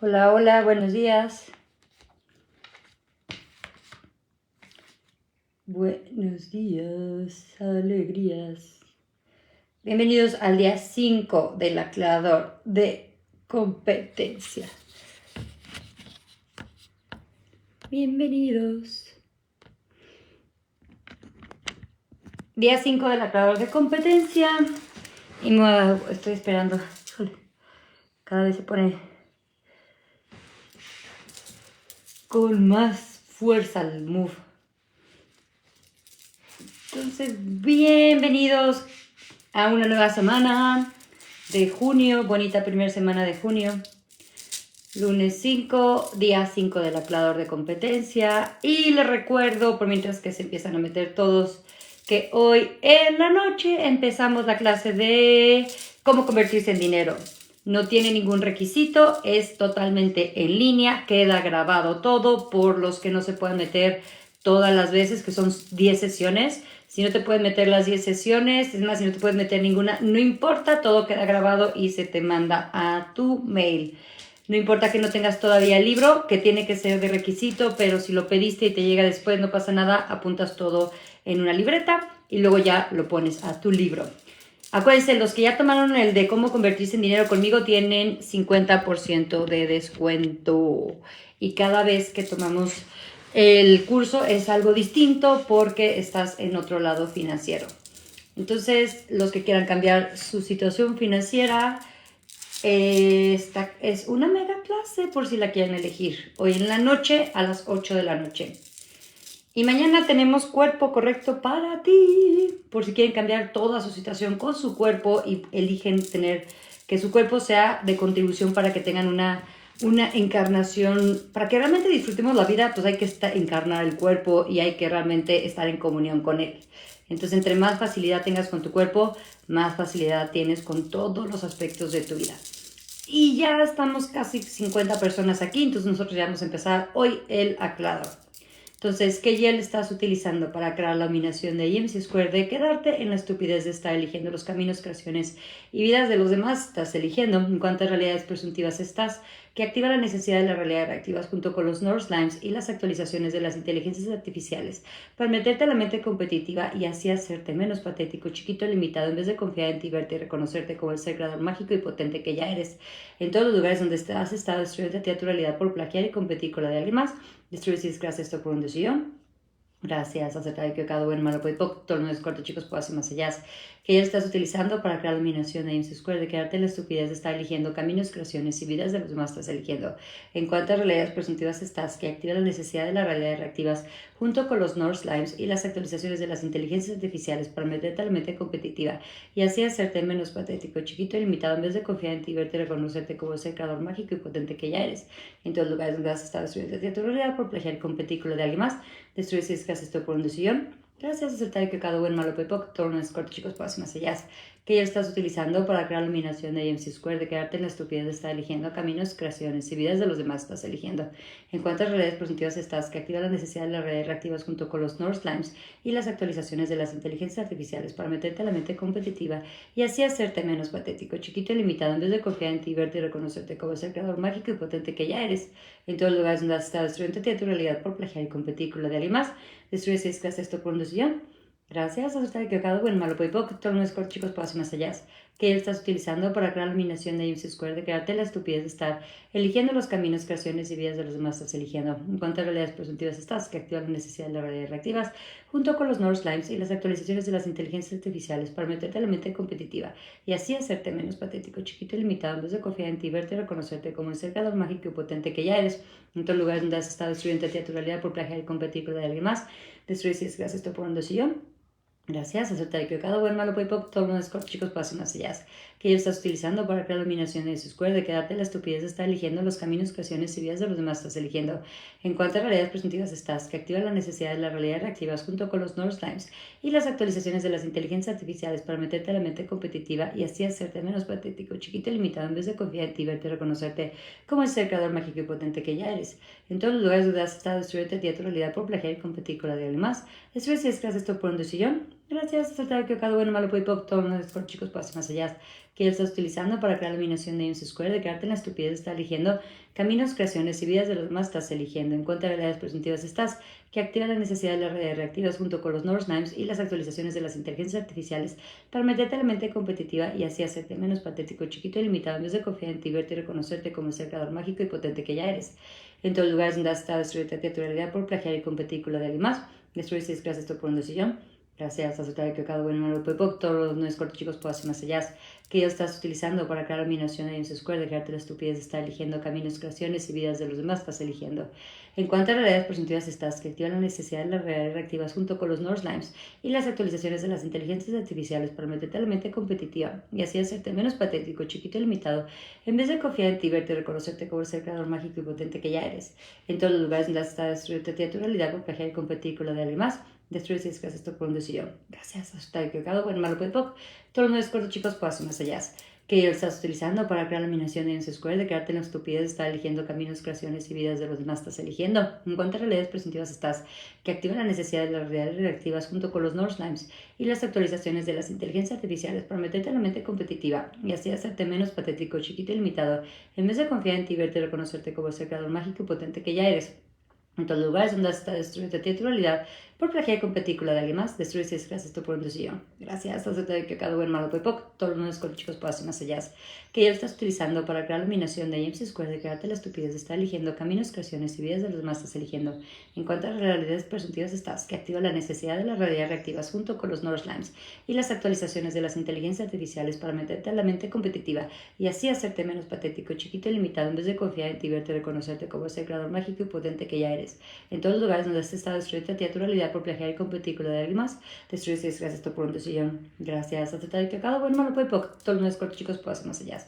Hola, hola, buenos días. Buenos días, alegrías. Bienvenidos al día 5 del aclarador de competencia. Bienvenidos. Día 5 del aclarador de competencia. Y estoy esperando. Híjole, cada vez se pone con más fuerza el move. Entonces, bienvenidos a una nueva semana de junio, bonita primera semana de junio. Lunes 5, día 5 del aclarador de competencia. Y les recuerdo, por mientras que se empiezan a meter todos, que hoy en la noche empezamos la clase de cómo convertirse en dinero. No tiene ningún requisito, es totalmente en línea, queda grabado todo por los que no se pueden meter todas las veces, que son 10 sesiones. Si no te puedes meter las 10 sesiones, es más, si no te puedes meter ninguna, no importa, todo queda grabado y se te manda a tu mail. No importa que no tengas todavía el libro, que tiene que ser de requisito, pero si lo pediste y te llega después, no pasa nada, apuntas todo en una libreta y luego ya lo pones a tu libro. Acuérdense, los que ya tomaron el de cómo convertirse en dinero conmigo tienen 50% de descuento. Y cada vez que tomamos el curso es algo distinto porque estás en otro lado financiero. Entonces, los que quieran cambiar su situación financiera, esta es una mega clase por si la quieren elegir. Hoy en la noche a las 8 de la noche. Y mañana tenemos cuerpo correcto para ti. Por si quieren cambiar toda su situación con su cuerpo y eligen tener que su cuerpo sea de contribución para que tengan una encarnación, para que realmente disfrutemos la vida, pues hay que encarnar el cuerpo y hay que realmente estar en comunión con él. Entonces, entre más facilidad tengas con tu cuerpo, más facilidad tienes con todos los aspectos de tu vida. Y ya estamos casi 50 personas aquí, entonces nosotros ya vamos a empezar hoy el aclarador. Entonces, ¿qué gel estás utilizando para crear la combinación de IMC Square? De quedarte en la estupidez de estar eligiendo los caminos, creaciones y vidas de los demás. Estás eligiendo en cuántas realidades presuntivas estás, que activa la necesidad de las realidades reactivas junto con los North Slimes y las actualizaciones de las inteligencias artificiales para meterte a la mente competitiva y así hacerte menos patético, chiquito, limitado, en vez de confiar en ti, verte y reconocerte como el ser creador mágico y potente que ya eres. En todos los lugares donde has estado destruyendo a ti a tu realidad por plagiar y competir con la de alguien más, destruir si desgracias esto por un decisión. Gracias, acertar equivocado, bueno, malo, pues poco, torno es corto, chicos, puedo hacer más allá. Que ya estás utilizando para crear dominación de IMC Square, de quedarte en la estupidez de estar eligiendo caminos, creaciones y vidas de los demás estás eligiendo. En cuántas realidades presuntivas estás, que activa la necesidad de las realidades reactivas junto con los North Slimes y las actualizaciones de las inteligencias artificiales para meterte a la mente competitiva y así hacerte menos patético, chiquito y limitado, en vez de confiar en ti, verte y reconocerte como ese creador mágico y potente que ya eres. En todos los lugares donde has estado destruyendo tu realidad por plagiar y competir con lo de alguien más, destruir si es que haces esto por un decisión. Gracias, acertar que cada buen malo pepo, torno es corto, chicos, para más allá. Que ya estás utilizando para crear la iluminación de IMC Square, de quedarte en la estupidez de estar eligiendo caminos, creaciones y vidas de los demás estás eligiendo. En cuántas realidades positivas estás, que activa la necesidad de las redes reactivas junto con los North Slimes y las actualizaciones de las inteligencias artificiales para meterte a la mente competitiva y así hacerte menos patético, chiquito y limitado, en vez de confiar en ti, verte y reconocerte como ese creador mágico y potente que ya eres. En todos los lugares donde has estado destruyendo tu realidad por plagiar y competir con la de alguien más, destruye si es que haces esto por un decisión. Gracias, has estado equivocado, buen malo, pues poco, todo no es corto, chicos, paso más allá. Que estás utilizando para crear la eliminación de IMC Square, de quedarte en la estupidez de estar eligiendo los caminos, creaciones y vidas de los demás estás eligiendo. En cuántas realidades presuntivas estás, que activan la necesidad de las realidades reactivas, junto con los North Slimes y las actualizaciones de las inteligencias artificiales para meterte a la mente competitiva y así hacerte menos patético, chiquito y limitado, en vez de confiar en ti, verte y reconocerte como el ser creador mágico y potente que ya eres. En todos los lugares donde has estado destruyendo a ti a tu realidad por plagiar y competir con la de alguien más, destruir si es que haces esto por un decisión. Gracias, aceptar equivocado, buen malo, pues pop, todo los cortos, chicos, paso más allá. Que ya estás utilizando para crear dominación de Square, de quedarte en la estupidez de estar eligiendo los caminos, creaciones y vidas de los demás estás eligiendo. En cuántas realidades presuntivas estás, que activa la necesidad de las realidades reactivas junto con los North Slimes y las actualizaciones de las inteligencias artificiales para meterte a la mente competitiva y así hacerte menos patético, chiquito y limitado, en vez de confiar en ti, verte y reconocerte como el ser creador mágico y potente que ya eres. En todos los lugares donde has estado destruyendo a ti a tu realidad por plagiar y competir con la de alguien más, destruir si es que haces esto por un decisión. Gracias, acertar equivocado, bueno, malo, puede poco, todo por chicos, pues más allá. Que él estás utilizando para crear la eliminación de James Square, de quedarte en la estupidez, está eligiendo caminos, creaciones y vidas de los demás, estás eligiendo. En cuanto a realidades presuntivas estás, que activa la necesidad de las redes reactivas junto con los Norse Names y las actualizaciones de las inteligencias artificiales para meterte a la mente competitiva y así hacerte menos patético, chiquito y limitado, en vez de confiar en ti, verte y reconocerte como el ser creador mágico y potente que ya eres. En todos los lugares donde has estado, destruirte a tu realidad por plagiar y competir con la de alguien más, destruir si descreas esto por un sillón. Gracias a aceptar que cada bueno malo puede poco, todos los nuestros cortos chicos puedo hacer más allá que ya estás utilizando para crear dominación en su Square, dejarte la estupidez de estar eligiendo caminos, creaciones y vidas de los demás, estás eligiendo. En cuanto a realidades presuntivas estás, que activan la necesidad de las realidades reactivas junto con los Norse Limes y las actualizaciones de las inteligencias artificiales para meterte a la mente competitiva y así hacerte menos patético, chiquito y limitado, en vez de confiar en ti, verte y reconocerte como el ser creador mágico y potente que ya eres. En todos los lugares donde has estado destruyendo a tu realidad por plagiar y competir con la de alguien más, destruir si es que haces esto por un decisión. Gracias, hasta equivocado, bueno, malo, puede poco. Todos los nuevos cortos chicos pasan más allá. Que estás utilizando para crear la eliminación de James Square, de quedarte en la estupidez, de estar eligiendo caminos, creaciones y vidas de los demás, estás eligiendo. En cuanto a realidades presuntivas estás, que activan la necesidad de las realidades reactivas junto con los Norse Limes y las actualizaciones de las inteligencias artificiales para meterte en la mente competitiva y así hacerte menos patético, chiquito y limitado, en vez de confiar en ti, verte y reconocerte como el ser creador mágico y potente que ya eres. En todos los lugares donde está destruyendo tu realidad por plagiar y competir con la de alguien más, destruir si es que haces esto por un decisión. Gracias, acepta que cada buen malo puede poco, todos los nuevos con chicos pueden hacer más allá. Que ya lo estás utilizando para crear la dominación de James Square, de crearte la estupidez de estar eligiendo caminos, creaciones y vidas de los demás, estás eligiendo. En cuanto a realidades presuntivas estás, que activa la necesidad de las realidades reactivas junto con los Norse Limes y las actualizaciones de las inteligencias artificiales para meterte a la mente competitiva y así hacerte menos patético, chiquito y limitado, en vez de confiar en ti, verte y reconocerte como ese creador mágico y potente que ya eres. En todos los lugares donde has estado destruyendo a ti a tu realidad por plagiar y competir con la de alguien más, destruir si desgracias esto por un decisión. Gracias, aceptar que cada bueno, malo, puede poco, todos los nuevos cortos chicos pueden hacer más allá.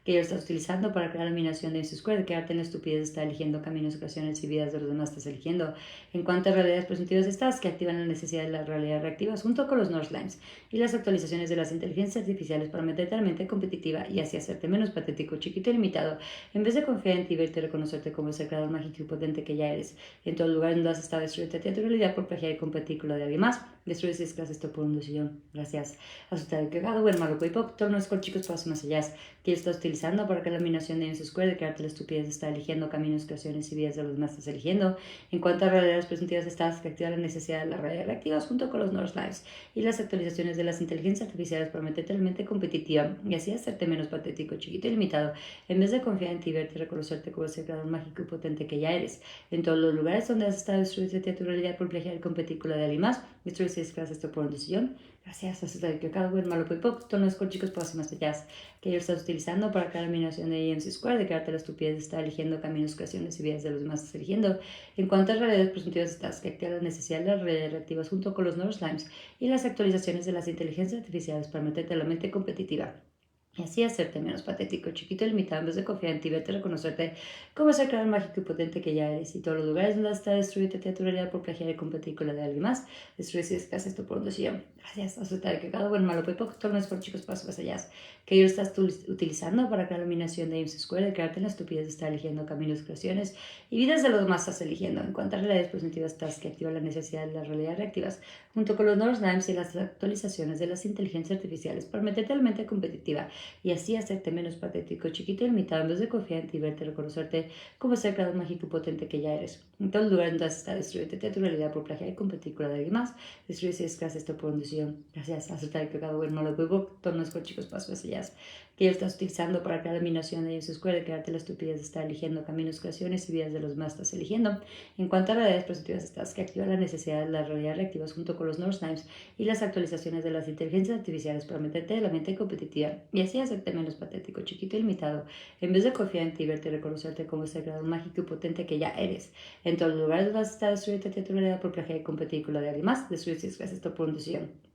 Que ya estás utilizando para crear la eliminación de James Square, de quedarte en la estupidez de estar eligiendo caminos, ocasiones y vidas de los demás, estás eligiendo. En cuanto a realidades presuntivas estás, que activan la necesidad de las realidades reactivas junto con los Norse Limes y las actualizaciones de las inteligencias artificiales para meterte a la mente competitiva y así hacerte menos patético, chiquito y limitado, en vez de confiar en ti, verte y reconocerte como ese creador mágico y potente que ya eres. En todo lugar donde has estado destruyendo tu realidad por plagiar y competir con la de alguien más, destruir si es que haces esto por un decisión. Gracias. Asustar el cagado, bueno, malo, y pop, todos los chicos pasan más allá. Que estás utilizando para que la eliminación de James Square, de crearte la estupidez de estar eligiendo caminos, creaciones y vidas de los demás, estás eligiendo. En cuanto a realidades presuntivas estás, que activa la necesidad de las realidades reactivas junto con los Norse Lives y las actualizaciones de las inteligencias artificiales para meterte en la mente competitiva y así hacerte menos patético, chiquito y limitado, en vez de confiar en ti, verte y reconocerte como ese creador mágico y potente que ya eres. En todos los lugares donde has estado destruyendo tu realidad por plagiar y competir con la de alguien más, destruir si es que haces esto por un decisión. Gracias, hasta el que cada buen malo y poco, todos los chicos pasan más allá. Que ya estás utilizando para crear la eliminación de James Square, de crearte la estupidez de estar eligiendo caminos, creaciones y vidas de los demás, estás eligiendo. En cuanto a realidades presuntivas estás, que activa la necesidad de las redes reactivas junto con los Norse Limes y las actualizaciones de las inteligencias artificiales para meterte a la mente competitiva y así hacerte menos patético, chiquito y limitado, en vez de confiar en ti, verte reconocerte como ese creador mágico y potente que ya eres. Y todos los lugares donde está destruirte tu realidad por plagiar y competir con la de alguien más, destruir si es que haces esto por un decisión. Gracias, aceptar que cada buen malo, pues poco, todos los chicos pasos allá que yo estás utilizando para crear la dominación de James Square, de crearte en la estupidez de estar eligiendo caminos, creaciones y vidas de los demás, estás eligiendo. En cuanto a realidades presuntivas estás, que activa la necesidad de las realidades reactivas junto con los Norse Limes y las actualizaciones de las inteligencias artificiales para meterte a la mente competitiva y así hacerte menos patético, chiquito y limitado, en vez de confiar en ti, verte, reconocerte como ese creador mágico y potente que ya eres. En todos los lugares donde está destruyendo tu realidad por plagiar y competir con la de alguien más, destruir si es que haces esto por un decisión. Gracias, aceptar el pecado, buen malo, todos los chicos pasos hacia allá que ya estás utilizando para crear la eliminación de James Square, de crearte la estupidez de estar eligiendo caminos, creaciones y vidas de los demás, estás eligiendo. En cuanto a realidades positivas estás, que activa la necesidad de las realidades reactivas junto con los Norse Limes y las actualizaciones de las inteligencias artificiales para meterte en la mente competitiva y así hacerte menos patético, chiquito y limitado, en vez de confiar en ti, verte y reconocerte como ese creador mágico y potente que ya eres. En todos los lugares vas a estar destruyendo tu realidad por plagiar y competir con la de alguien más, destruir si es que haces esto por un decisión.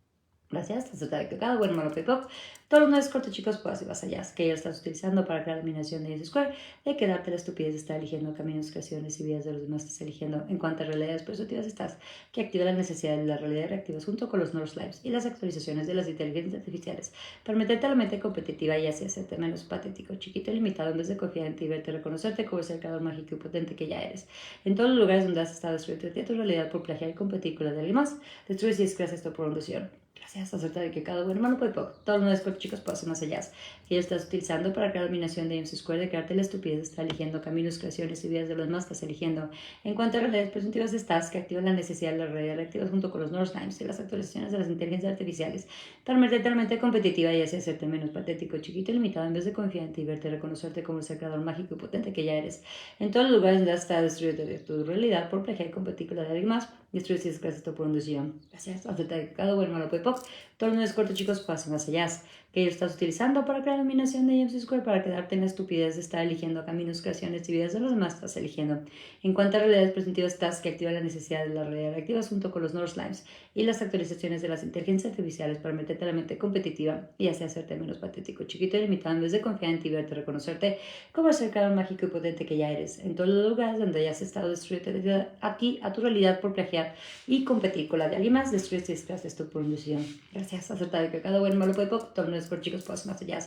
Gracias, aceptar el pecado, bueno, malo, pop. Todos los nuevos cortos chicos, pues y vas allá, que ya estás utilizando para crear la eliminación de James Square, de quedarte la estupidez de estar eligiendo caminos, creaciones y vidas de los demás, estás eligiendo. En cuanto a realidades positivas estás, que activa la necesidad de las realidades reactivas junto con los Norse Lives y las actualizaciones de las inteligencias artificiales para meterte a la mente competitiva y así hacerte menos patético, chiquito y limitado, en vez de confiar en ti, verte, reconocerte como ese creador mágico y potente que ya eres. En todos los lugares donde has estado destruyendo tu realidad por plagiar y competir con la de alguien más, destruye si es que haces esto por una ilusión. Gracias, acerca de que cada bueno malo puede poco. Todos los nuevos chicos pueden hacer más allá. Que estás utilizando para crear dominación de MC Square, de crearte la estupidez, está eligiendo caminos, creaciones y vidas de los más, estás eligiendo. En cuanto a realidades presuntivas, estás que activan la necesidad de la realidad reactivas junto con los North Times y las actualizaciones de las inteligencias artificiales para meterte realmente competitiva y así hacerte menos patético, chiquito y limitado en vez de confiar en ti y verte, reconocerte como el creador mágico y potente que ya eres. En todos los lugares donde está destruido de tu realidad por plagiar y competir con la de alguien más, destruir si es gracias esto por inducción. Gracias, acepta de cada bueno malo puede poco. Todos los cortos chicos pasan más allá. Que estás utilizando para crear dominación de MC Square, para quedarte en la estupidez de estar eligiendo caminos, creaciones y vidas de los demás, estás eligiendo. En cuanto a realidades presuntivas, estás que activa la necesidad de la realidad reactivas junto con los North Slimes y las actualizaciones de las inteligencias artificiales para meterte a la mente competitiva y así hacerte menos patético, chiquito y limitado en vez de confiar en ti, verte, reconocerte como el creador mágico y potente que ya eres. En todos los lugares donde hayas estado destruyendo aquí a tu realidad por plagiar y competir con la de alguien más, destruyes y descreas esto por ilusión. Gracias, acerta de que cada buen malo puede poco, por chicos pues más allá.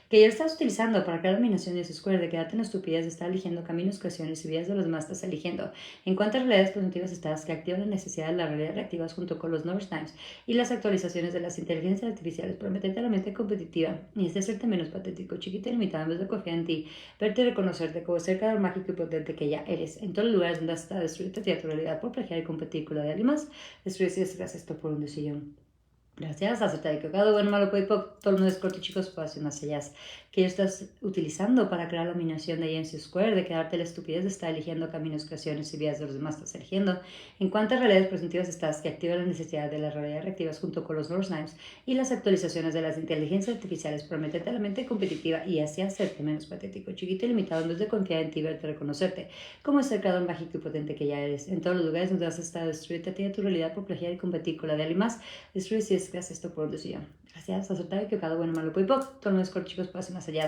Que ya estás utilizando para crear dominación de su Square, de quedarte en la estupidez, de estar eligiendo caminos, creaciones y vidas de los demás, estás eligiendo. En cuanto a realidades presuntivas, estás que activan la necesidad de la realidad reactivas junto con los North Times y las actualizaciones de las inteligencias artificiales para meterte a la mente competitiva y este hacerte menos patético, chiquito y limitado en vez de confiar en ti, verte y reconocerte como ser creador mágico y potente que ya eres. En todos los lugares donde estás destruirte tu realidad por plagiar y competir con la de alguien más, destruir si desgracias esto por un sillón. Gracias, acepta de que cada bueno malo puede todos los cortos chicos pasen más allá. Que estás utilizando para crear la dominación de MC Square, de quedarte la estupidez de estar eligiendo caminos, creaciones y vías de los demás, estás eligiendo. En cuanto a realidades presuntivas, estás que activa la necesidad de las realidades reactivas junto con los North Times y las actualizaciones de las inteligencias artificiales para meterte a la mente competitiva y así hacerte menos patético, chiquito y limitado en vez de confiar en ti, verte, reconocerte como el creador mágico y potente que ya eres. En todos los lugares donde has estado destruirte a ti, a tu realidad por plagiar y competir con la de alguien más, destruir si es gracias esto por decisión. Gracias, aceptar que cada bueno malo puede poco. Todos los cortos chicos pasen más allá.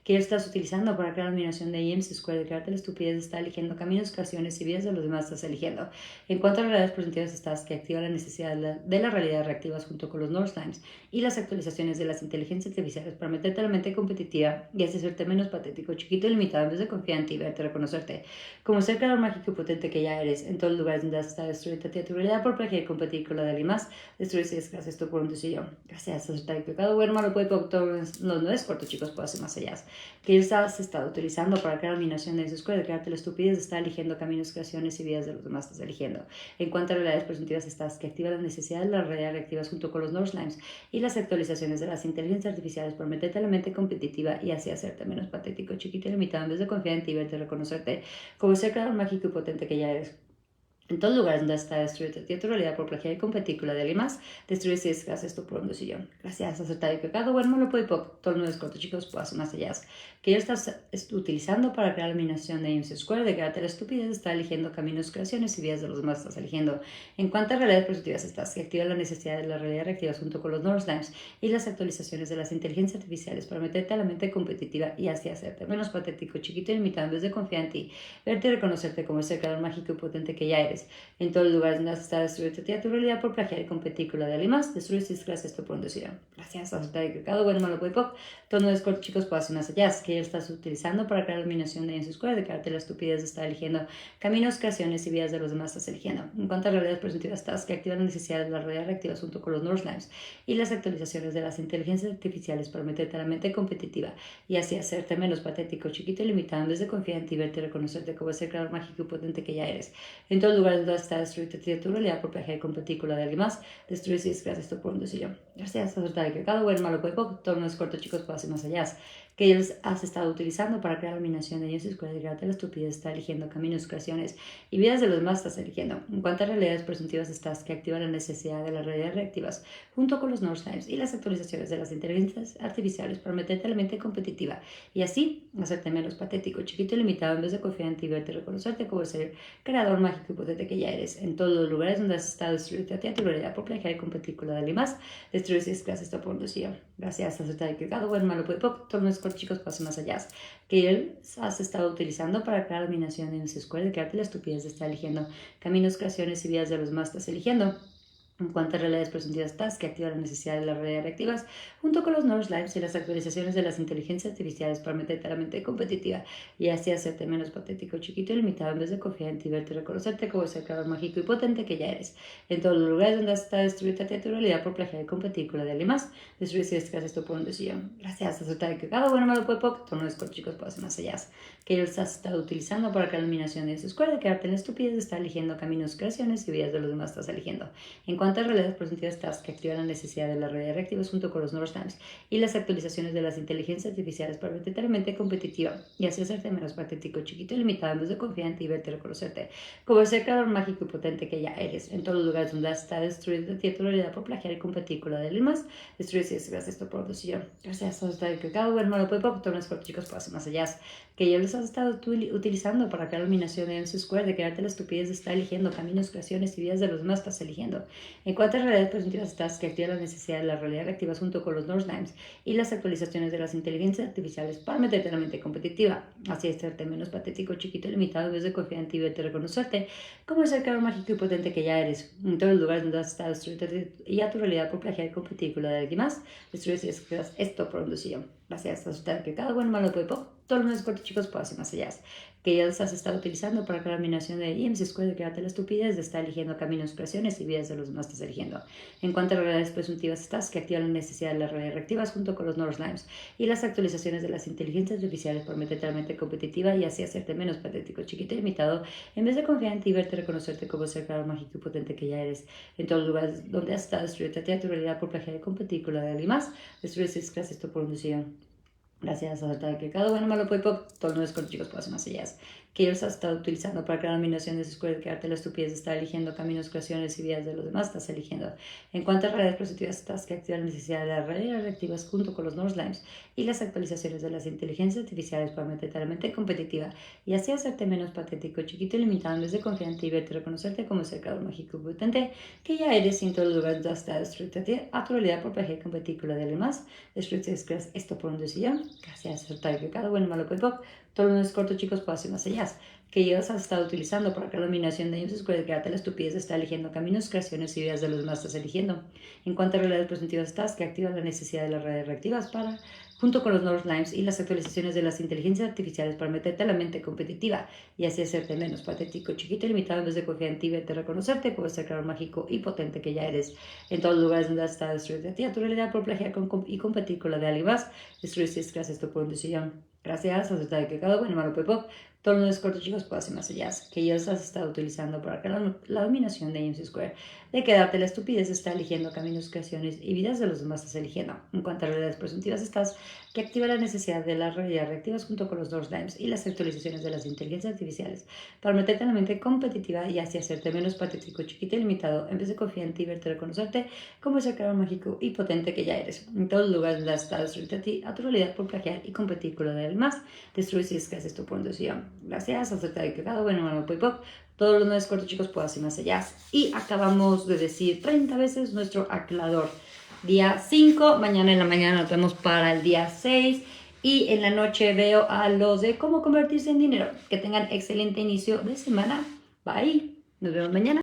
Que estás utilizando para crear la dominación de MC Square, de crearte la estupidez de estar eligiendo caminos, creaciones y vidas de los demás, estás eligiendo. En cuanto a realidades presuntivas, estás que activa la necesidad de la realidad reactivas junto con los North Times y las actualizaciones de las inteligencias artificiales para meterte a la mente competitiva y así hacerte menos patético, chiquito y limitado en vez de confiar en ti, verte, reconocerte como ser creador mágico y potente que ya eres. En todos los lugares donde has estado destruirte a tu realidad por plagiar y competir con la de alguien más, destruir si desgracias esto por un decisión. Gracias, aceptar que cada bueno malo puede poco. Todos los no es corto chicos puede hacer más allá. Que has estado utilizando para crear dominación de su Square, de crearte la estupidez de estar eligiendo caminos, creaciones y vidas de los demás, estás eligiendo. En cuanto a realidades presuntivas, estás que activa la necesidad de las realidades reactivas junto con los North Slimes y las actualizaciones de las inteligencias artificiales para meterte a la mente competitiva y así hacerte menos patético, chiquito y limitado en vez de confiar en ti, verte, reconocerte como ser creador mágico y potente que ya eres. En todos lugares donde está destruirte tu realidad por plagiar y competir con la de alguien más, destruir si es gracias esto por un sillón. Gracias, aceptar el pecado, bueno, lo puede poco. Todos los cortos chicos puedo hacer más allá. Que ya estás utilizando para crear la dominación de MC Square, de crearte la estupidez, está eligiendo caminos, creaciones y vías de los demás, estás eligiendo. En cuanto a realidades positivas, estás que activa la necesidad de la realidad reactiva junto con los North Slimes y las actualizaciones de las inteligencias artificiales para meterte a la mente competitiva y así hacerte menos patético, chiquito y limitado en vez de confiar en ti, verte y reconocerte como el creador mágico y potente que ya eres. En todos los lugares donde has estado destruirte a tu realidad por plagiar y competir con la de alguien más, destruir si es gracias esto por un decisión. Gracias, aceptar el pecado, bueno, malo, puede poco. Todos los cortos chicos puedo hacer más allá. Que estás utilizando para crear la dominación de MC Square, de crearte la estupidez de estar eligiendo caminos, creaciones y vidas de los demás, estás eligiendo. En cuanto a realidades presuntivas, estás que activa la necesidad de la realidad reactiva junto con los North Slimes y las actualizaciones de las inteligencias artificiales para meterte a la mente competitiva y así hacerte menos patético, chiquito y limitado en vez de confiar en ti, verte y reconocerte como ese creador mágico y potente que ya eres. En todos los lugares donde está destruirte tu realidad por plagiar y competir con la de alguien más, destruir si desgracias esto por un sillón. Gracias, acertar que cada bueno, malo, puede poco. Todos los cortos chicos pueden hacer más allá. Que ellos has estado utilizando para crear la dominación de ellos, de crearte la estupidez, está eligiendo caminos, creaciones y vidas de los demás, estás eligiendo. En cuanto a realidades presuntivas, estás que activa la necesidad de las realidades reactivas junto con los North Times y las actualizaciones de las inteligencias artificiales para meterte a la mente competitiva y así hacerte menos patético, chiquito y limitado en vez de confiar en ti, verte y reconocerte como ser creador mágico y potente que ya eres. En todos los lugares donde has estado destruirte a ti, a tu realidad por plagiar y competir con la de alguien más, destruir si es gracias esto por un decisión. Gracias, aceptar el pecado, bueno, malo, puede poco. Todos los chicos pasan más allá. Que él has estado utilizando para crear la dominación de MC Square, de crearte la estupidez de estar eligiendo caminos, creaciones y vidas de los más, estás eligiendo. En cuanto a realidades presuntivas TAS que activan la necesidad de las realidades reactivas, junto con los North Lives y las actualizaciones de las inteligencias artificiales para meterte a la mente competitiva y así hacerte menos patético, chiquito y limitado en vez de confiar en ti, verte y reconocerte como ese creador mágico y potente que ya eres. En todos los lugares donde has estado destruirte a tu realidad por plagiar y competir con la de alguien más, destruir si descasas esto por un decisión. Gracias a aceptar que cada bueno malo puede poco, tú no es con chicos puedes más allá. Que ellos has estado utilizando para crear la eliminación de su escuela, de quedarte en la estupidez de estar eligiendo caminos, creaciones y vidas de los demás estás eligiendo. En cuanto a realidades presuntivas TAS que activan la necesidad de las realidades reactivas junto con los North Times y las actualizaciones de las inteligencias artificiales para meterte a la mente competitiva y así hacerte menos patético, chiquito y limitado en vez de confiar en ti y verte y reconocerte como ese creador mágico y potente que ya eres. En todos los lugares donde has estado destruido tu realidad por plagiar y competir con la de alguien más, destruir si desgracias esto por decisión. Gracias a usted que cada bueno lo puede poco, tornes con chicos pasos más allá. Que ya los has estado utilizando para crear la eliminación de MC Square, de crearte la estupidez de estar eligiendo caminos, creaciones y vidas de los demás estás eligiendo. En cuanto a realidades presuntivas estás que activa la necesidad de la realidad reactivas junto con los North Limes y las actualizaciones de las inteligencias artificiales para meterte en la mente competitiva, así hacerte menos patético, chiquito y limitado en vez de confiar en ti y verte reconocerte como el creador mágico y potente que ya eres. En todos los lugares donde has estado destruyendo y a tu realidad por plagiar y competir con la de alguien más, destruir si descuidas esto por un decisión. Gracias a usted que cada bueno malo puede poco, todos los cortos chicos puedo hacer más allá. Que ya los has estado utilizando para crear la eliminación de MC Square, de crearte la estupidez de estar eligiendo caminos, creaciones y vidas de los demás estás eligiendo. En cuanto a realidades presuntivas estás que activan la necesidad de las realidades reactivas junto con los North Limes y las actualizaciones de las inteligencias artificiales por meterte a la mente competitiva y así hacerte menos patético, chiquito y limitado en vez de confiar en ti y verte reconocerte como ser creador mágico y potente que ya eres. En todos los lugares donde has estado destruyendo tu realidad por plagiar y competir con la de alguien más, destruir si desgracias esto por un decisión. Gracias a que cada bueno malo puede pop, todos los con chicos pasan más allá. Que ellos has estado utilizando para crear dominación de su escuela, quedarte la estupidez de estar eligiendo caminos, creaciones y vidas de los demás, estás eligiendo. En cuanto a realidades positivas, estás que activan la necesidad de las realidades reactivas junto con los North Limes y las actualizaciones de las inteligencias artificiales para meterte a la mente competitiva y así hacerte menos patético, chiquito y limitado en vez de confiar en ti y verte reconocerte como ese creador mágico y potente que ya eres sin todos los lugares hasta destruirte a tu realidad por plagiar y competir con la de alguien más. Destruirte descreas esto por un decisión. Gracias a que cada bueno malo puede pop. Todos los cortos chicos pueden hacer más allá. Que ellos has estado utilizando para crear la dominación de MC Square, crearte la estupidez de estar eligiendo caminos, creaciones y ideas de los demás estás eligiendo. En cuanto a realidades presuntivas estás que activan la necesidad de las redes reactivas para, junto con los North Limes y las actualizaciones de las inteligencias artificiales para meterte a la mente competitiva y así hacerte menos patético, chiquito y limitado en vez de confiar en ti y verte reconocerte como ese creador mágico y potente que ya eres. En todos los lugares donde has estado destruirte a ti, a tu realidad por plagiar y competir con la de alguien más, destruir si es gracias esto por un decisión. Gracias a aceptar que cada bueno malo pop, todos los cortos chicos pueden hacer más allá, que ellos has estado utilizando para crear la dominación de MC Square, de quedarte la estupidez de estar eligiendo caminos, creaciones y vidas de los demás estás eligiendo. En cuanto a realidades presuntivas estás que activa la necesidad de las realidades reactivas junto con los North Limes y las actualizaciones de las inteligencias artificiales para meterte en la mente competitiva y así hacerte menos patético, chiquito y limitado en vez de confiar en ti y verte reconocerte como ese creador mágico y potente que ya eres. En todos los lugares donde has estado destruirte a ti, a tu realidad por plagiar y competir con lo de alguien más, destruir si es que haces tu decisión. Gracias, acepta de que cada bueno, bueno, pop, pop. Todos los 9 cortos chicos puedo hacer más allá. Y acabamos de decir 30 veces nuestro aclarador. Día 5, mañana en la mañana nos vemos para el día 6 y en la noche veo a los de cómo convertirse en dinero. Que tengan excelente inicio de semana. Bye. Nos vemos mañana.